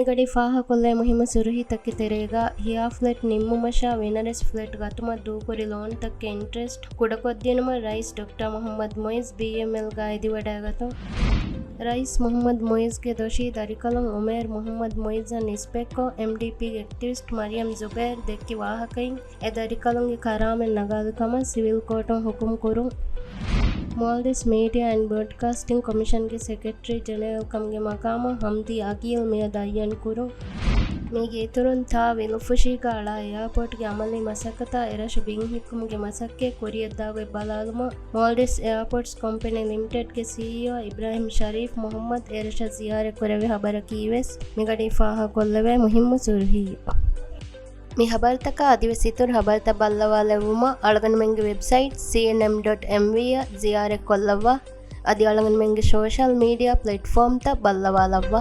ನಿಗಡಿ ಫಾಹ ಕೊಲ್ಲೆ ಮುಹಿಮ ಸುರುಹಿ ತಕ್ಕಿ ತೆರೆಗ ಹಿಯಾ ಫ್ಲೆಟ್ ನಿಮ್ಮುಮಶ ವೆನರೆಸ್ ಫ್ಲೆಟ್ ಗತುಮ ದೂಕುರಿ ಲೋನ್ ತಕ್ಕೆ ಇಂಟ್ರೆಸ್ಟ್ ಕುಡಕೊದ್ದಿನುಮ ರೈಸ್ ಡಾಕ್ಟರ್ ಮೊಹಮ್ಮದ್ ಮೊಯಿಸ್ BML ಗಾ ಎದಿವಡಾಗತು ರೈಸ್ ಮೊಹಮ್ಮದ್ ಮೊಯಿಸ್ಗೆ ದೋಷಿ ದರಿಕಲಂ ಉಮೇರ್ ಮೊಹಮ್ಮದ್ ಮೊಯಿಜನ್ ಇಸ್ಪೆಕ್ಕೋ MDP ಎಕ್ಟಿವಿಸ್ಟ್ ಮರಿಯಂ ಜುಬೇರ್ ದೆಕ್ಕಿ ವಾಹಕೈನ್ ಎ ದರಿಕಲಂಗೆ ಕರಾಮೆನ್ ನಗಾದುಕಮ ಸಿವಿಲ್ ಕೋರ್ಟಂ ಹುಕುಂ ಕುರು Maldives Media and Broadcasting Commission के सेक्रेटरी जनरल कमगे मकाम हमदी अकील में दयन कुरु मीगे तुरंत था विलुफुशी का अड़ा एयरपोर्ट के अमली मसकता एरश बिंग हिकुम के मसक्के कोरियदा वे बलालुमा Maldives Airports Company Limited के CEO इब्राहिम शरीफ मोहम्मद एरश जियारे कुरवे हबर कीवेस निगडी फाहा कोल्लवे मुहिम सुरही मी हबरतका आदिवासीतुर हबरत बल्लवालेवुमा अळगन मेंगे वेबसैट cnm.mv जियारे कोल्लव्वा अदि अळगन मेंगे सोशल मीडिया प्लेटफॉर्म ता बल्लवालव्वा